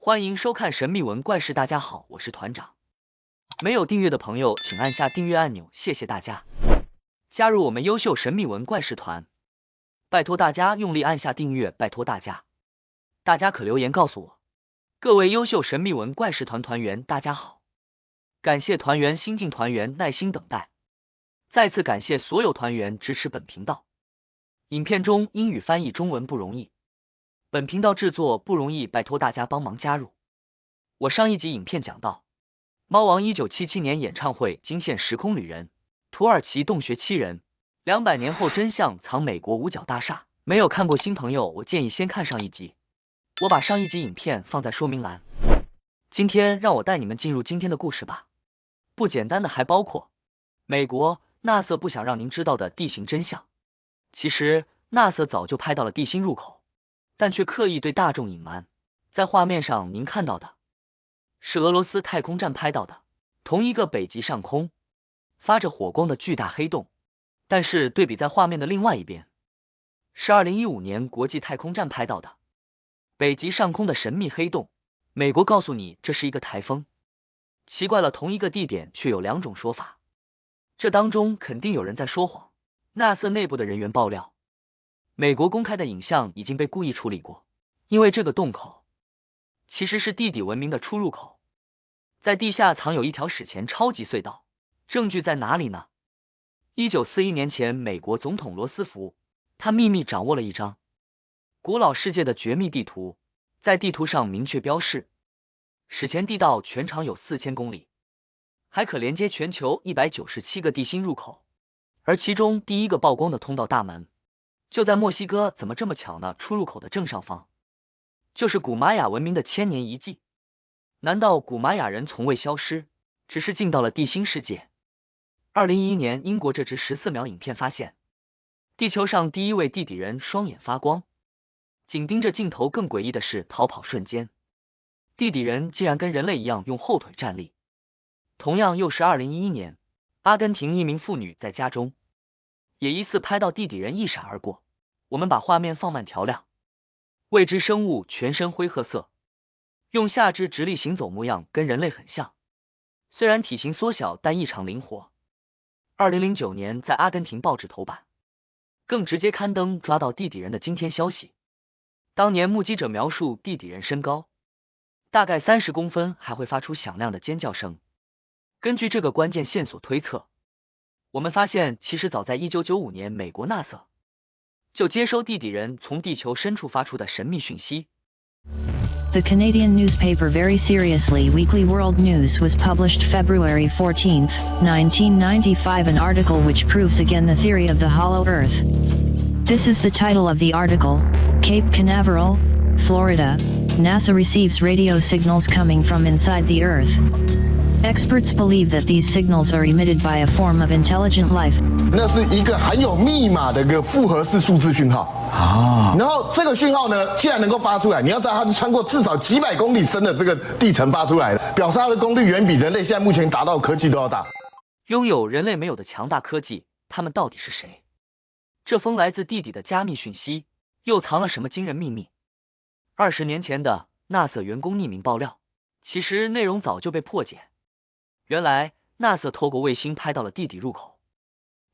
欢迎收看神秘文怪事，大家好，我是团长。没有订阅的朋友，请按下订阅按钮，谢谢大家。加入我们优秀神秘文怪事团，拜托大家用力按下订阅，拜托大家。大家可留言告诉我。各位优秀神秘文怪事团团员，大家好，感谢团员新进团员耐心等待，再次感谢所有团员支持本频道。影片中英语翻译中文不容易，本频道制作不容易，拜托大家帮忙加入。我上一集影片讲到，猫王1977年演唱会惊现时空旅人，土耳其洞穴7人，200年后真相藏美国五角大厦。没有看过新朋友，我建议先看上一集，我把上一集影片放在说明栏。今天让我带你们进入今天的故事吧。不简单的还包括美国 NASA 不想让您知道的地形真相。其实 NASA 早就拍到了地心入口，但却刻意对大众隐瞒。在画面上您看到的是俄罗斯太空站拍到的同一个北极上空发着火光的巨大黑洞，但是对比在画面的另外一边，是2015年国际太空站拍到的北极上空的神秘黑洞。美国告诉你这是一个台风，奇怪了，同一个地点却有两种说法，这当中肯定有人在说谎。NASA 内部的人员爆料，美国公开的影像已经被故意处理过，因为这个洞口其实是地底文明的出入口，在地下藏有一条史前超级隧道。证据在哪里呢？1941年前，美国总统罗斯福他秘密掌握了一张古老世界的绝密地图，在地图上明确标示，史前地道全长有4000公里，还可连接全球197个地心入口，而其中第一个曝光的通道大门就在墨西哥。怎么这么巧呢？出入口的正上方就是古玛雅文明的千年遗迹。难道古玛雅人从未消失，只是进到了地心世界？2011年，英国这支14秒影片发现，地球上第一位地底人双眼发光，紧盯着镜头。更诡异的是，逃跑瞬间，地底人竟然跟人类一样用后腿站立。同样又是2011年，阿根廷一名妇女在家中也疑似拍到地底人一闪而过。我们把画面放慢调亮，未知生物全身灰褐色，用下肢直立行走，模样跟人类很像，虽然体型缩小，但异常灵活。2009年，在阿根廷报纸头版更直接刊登抓到地底人的惊天消息。当年目击者描述地底人身高大概30公分，还会发出响亮的尖叫声。根据这个关键线索推测，我们发现其实早在1995年，美国 NASA 就接收地底人从地球深处发出的神秘讯息。The Canadian newspaper Very Seriously Weekly World News was published February 14, 1995, an article which proves again the theory of the hollow Earth. This is the title of the article: Cape Canaveral, Florida. NASA receives radio signals coming from inside the Earth. Experts believe that these signals are emitted by a form of intelligent life. 那是一个含有密码的一个复合式数字讯号啊。然后这个讯号呢，既然能够发出来，你要知道它是穿过至少几百公里深的这个地层发出来的，表示它的功率远比人类现在目前达到的科技都要大。拥有人类没有的强大科技，他们到底是谁？这封来自地底的加密讯息又藏了什么惊人秘密？20年前的 NASA 员工匿名爆料，其实内容早就被破解。原来 NASA 透过卫星拍到了地底入口，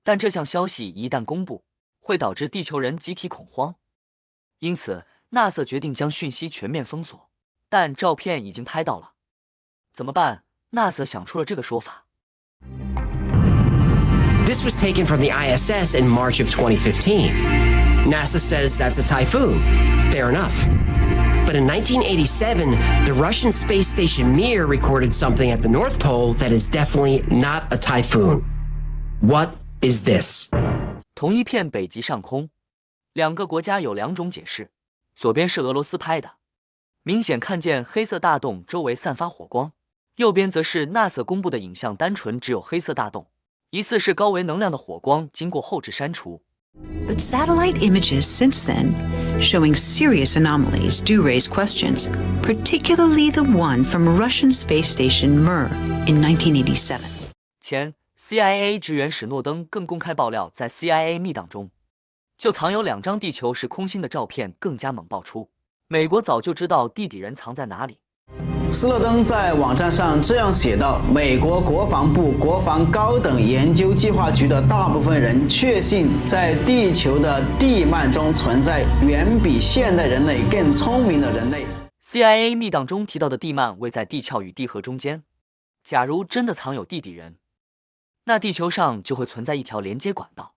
但这项消息一旦公布，会导致地球人集体恐慌，因此 NASA 决定将讯息全面封锁，但照片已经拍到了，怎么办？ NASA 想出了这个说法。This was taken from the ISS in March of 2015. NASA says that's a typhoon. Fair enough. But in 1987, the Russian space station Mir recorded something at the North Pole that is definitely not a typhoon. What is this? 同一片北极上空，两个国家有两种解释。左边是俄罗斯拍的，明显看见黑色大洞周围散发火光；右边则是 NASA 公布的影像，单纯只有黑色大洞，疑似是高维能量的火光，经过后置删除。But satellite images since then, showing serious anomalies, do raise questions, particularly the one from Russian space station Mir in 1987. 前 CIA 职员史诺登更公开爆料，在 CIA 密档中就藏有2张地球是空心的照片。更加猛爆出，美国早就知道地底人藏在哪里，斯诺登在网站上这样写道：美国国防部国防高等研究计划局的大部分人确信，在地球的地幔中存在远比现代人类更聪明的人类。CIA 密档中提到的地幔位在地壳与地核中间。假如真的藏有地底人，那地球上就会存在一条连接管道。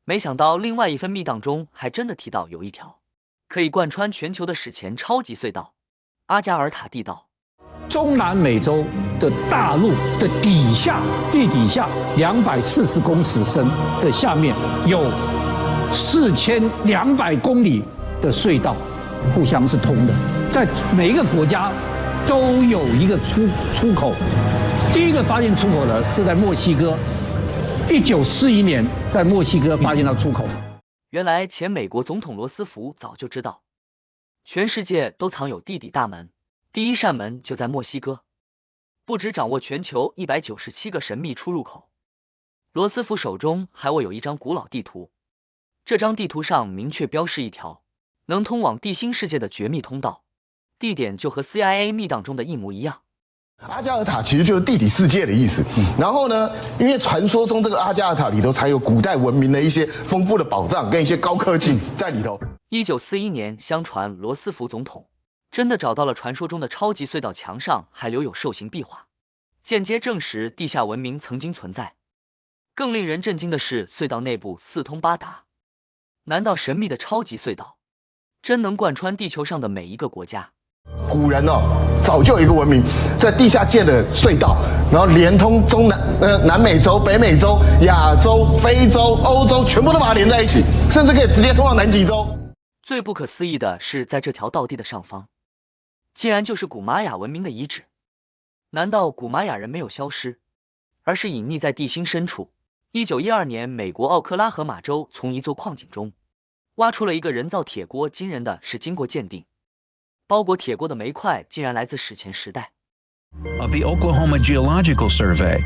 没想到另外一份密档中还真的提到有一条可以贯穿全球的史前超级隧道——阿加尔塔地道。中南美洲的大陆的地底下240公尺深的下面有4200公里的隧道，互相是通的。在每一个国家都有一个出口。第一个发现出口的是在墨西哥，1941年在墨西哥发现到出口。原来前美国总统罗斯福早就知道，全世界都藏有地底大门，第一扇门就在墨西哥。不只掌握全球197个神秘出入口，罗斯福手中还握有一张古老地图。这张地图上明确标示一条能通往地心世界的绝密通道，地点就和 CIA 密档中的一模一样。阿加尔塔其实就是地底世界的意思。然后呢，因为传说中这个阿加尔塔里头藏有古代文明的一些丰富的宝藏跟一些高科技在里头。1941年，相传罗斯福总统真的找到了传说中的超级隧道，墙上还留有兽形壁画，间接证实地下文明曾经存在。更令人震惊的是，隧道内部四通八达。难道神秘的超级隧道真能贯穿地球上的每一个国家？古人早就有一个文明在地下建了隧道，然后连通南美洲、北美洲、亚洲、非洲、欧洲，全部都把它连在一起，甚至可以直接通到南极洲。最不可思议的是，在这条道地的上方，竟然就是古玛雅文明的遗址。难道古玛雅人没有消失，而是隐匿在地心深处？1912年，美国奥克拉荷马州从一座矿井中挖出了一个人造铁锅，惊人的是，经过鉴定，包裹铁锅的煤块竟然来自史前时代。Of the Oklahoma Geological Survey,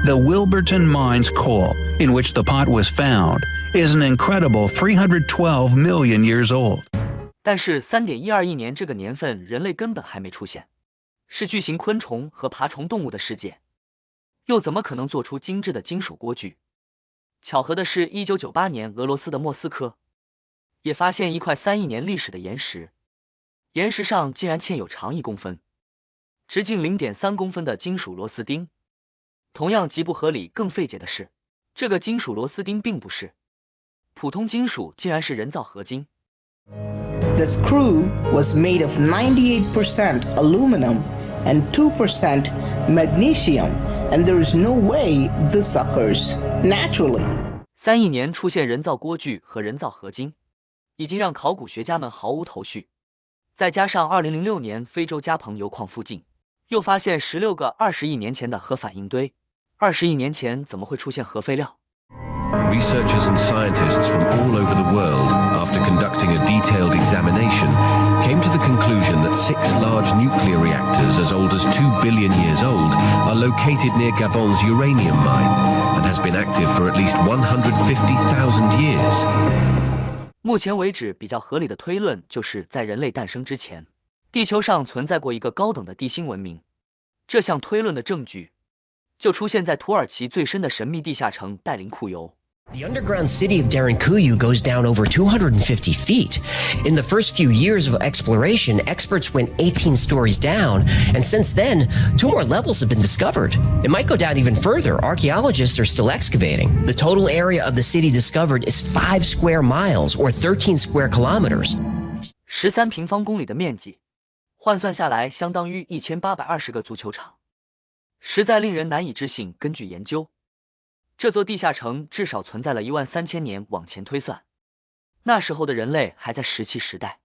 the Wilburton Mines core, in which the pot was found, is an incredible 312 million years old. 但是3.12亿年这个年份，人类根本还没出现，是巨型昆虫和爬虫动物的世界，又怎么可能做出精致的金属锅具？巧合的是，1998年，俄罗斯的莫斯科也发现一块3亿年历史的岩石，岩石上竟然嵌有长1公分、直径0.3公分的金属螺丝钉。同样极不合理、更费解的是，这个金属螺丝钉并不是普通金属，竟然是人造合金。The screw was made of 98% aluminum and 2% magnesium, and there is no way this occurs naturally. 3亿年出现人造锅具和人造合金，已经让考古学家们毫无头绪。再加上2006年非洲加蓬油矿附近又发现16个20亿年前的核反应堆，20亿年前怎么会出现核废料？ Researchers and scientists from all over the world, after conducting a detailed examination, came to the conclusion that 6 large nuclear reactors as old as 2 billion years old are located near Gabon's uranium mine and has been active for at least 150,000 years. 目前为止比较合理的推论就是在人类诞生之前，地球上存在过一个高等的地心文明。这项推论的证据就出现在土耳其最深的神秘地下城戴林库尤。The underground city of Derinkuyu goes down over 250 feet. In the first few years of exploration, experts went 18 stories down, and since then, 2 more levels have been discovered. It might go down even further. Archaeologists are still excavating. The total area of the city discovered is 5 square miles, or 13 square kilometers. 13平方公里的面积，换算下来相当于1820个足球场，实在令人难以置信。根据研究，这座地下城至少存在了13000年，往前推算，那时候的人类还在石器时代，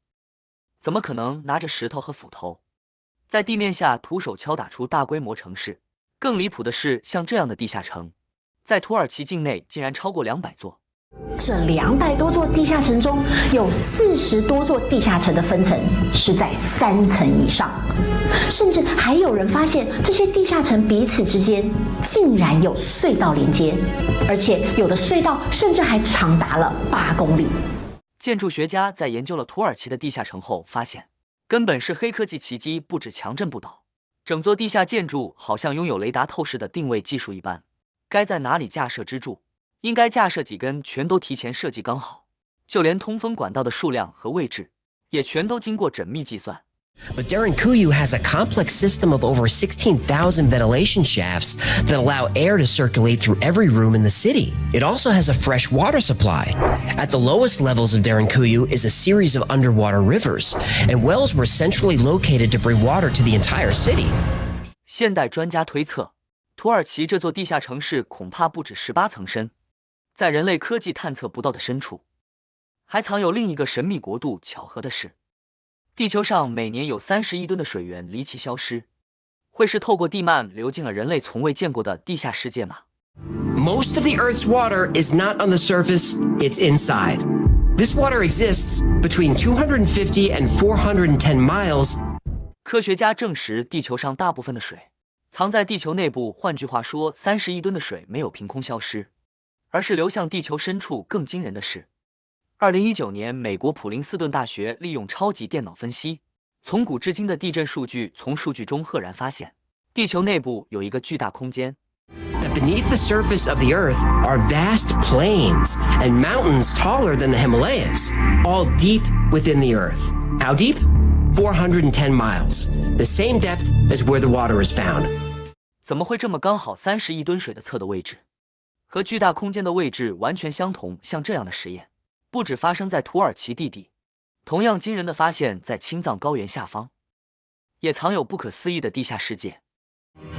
怎么可能拿着石头和斧头在地面下徒手敲打出大规模城市？更离谱的是，像这样的地下城，在土耳其境内竟然超过200座。这200多座地下城中，有40多座地下城的分层是在3层以上，甚至还有人发现这些地下城彼此之间竟然有隧道连接，而且有的隧道甚至还长达了8公里。建筑学家在研究了土耳其的地下城后发现，根本是黑科技奇迹，不止强震不倒，整座地下建筑好像拥有雷达透视的定位技术一般，该在哪里架设支柱，应该架设几根，全都提前设计刚好，就连通风管道的数量和位置也全都经过缜密计算。 But Derinkuyu has a complex system of over 16,000 ventilation shafts that allow air to circulate through every room in the city. It also has a fresh water supply. At the lowest levels of Derinkuyu is a series of underwater rivers, and wells were centrally located to bring water to the entire city. 现代专家推测，土耳其这座地下城市恐怕不止18层深，在人类科技探测不到的深处，还藏有另一个神秘国度。巧合的是， 地球上每年有30亿吨的水源离奇消失，会是透过地幔流进了人类从未见过的地下世界吗？ Most of the Earth's water is not on the surface, it's inside. This water exists between 250 and 410 miles. 科学家证实，地球上大部分的水藏在地球内部。换句话说，30亿吨的水没有凭空消失，而是流向地球深处。更惊人的是， 2019年，美国普林斯顿大学利用超级电脑分析，从古至今的地震数据，从数据中赫然发现，地球内部有一个巨大空间。 That beneath the surface of the Earth are vast plains and mountains taller than the Himalayas, all deep within the Earth. How deep? 410 miles, the same depth as where the water is found. 怎么会这么刚好？30亿吨水的测的位置和巨大空间的位置完全相同。像这样的实验， 不止发生在土耳其地底，同样惊人的发现，在青藏高原下方，也藏有不可思议的地下世界。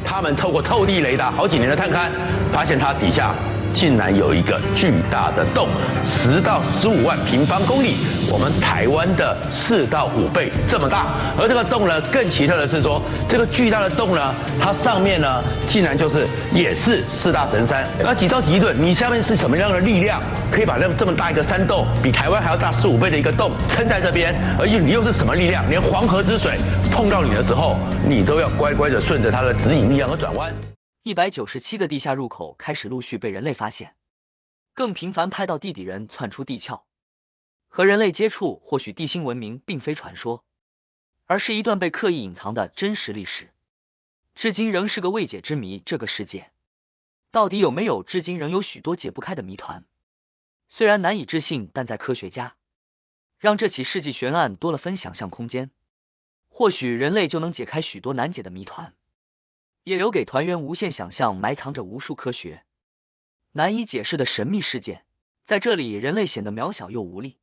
他们透过透地雷达好几年的探勘，发现它底下竟然有一个巨大的洞，10到15万平方公里，我们台湾的4到5倍这么大。而这个洞呢，更奇特的是说，这个巨大的洞呢，它上面呢，竟然也是4大神山。那几兆几亿吨，你下面是什么样的力量，可以把这么大一个山洞，比台湾还要大4、5倍的一个洞撑在这边？而且你又是什么力量？连黄河之水碰到你的时候，你都要乖乖的顺着它的指引力量而转弯。 197个地下入口开始陆续被人类发现，更频繁拍到地底人窜出地壳，和人类接触。或许地心文明并非传说，而是一段被刻意隐藏的真实历史，至今仍是个未解之谜。这个世界到底有没有？至今仍有许多解不开的谜团。虽然难以置信，但在科学家让这起世纪悬案多了分想象空间，或许人类就能解开许多难解的谜团。 也留给团员无限想象，埋藏着无数科学难以解释的神秘事件。在这里，人类显得渺小又无力，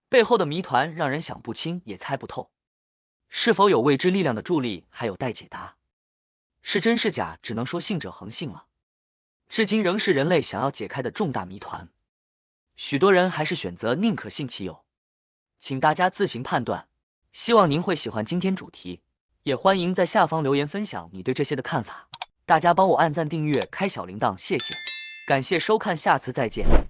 背后的谜团让人想不清也猜不透。是否有未知力量的助力，还有待解答。是真是假，只能说信者恒信了。至今仍是人类想要解开的重大谜团。许多人还是选择宁可信其有，请大家自行判断。希望您会喜欢今天主题。 也欢迎在下方留言分享你对这些的看法，大家帮我按赞、订阅、开小铃铛，谢谢，感谢收看，下次再见。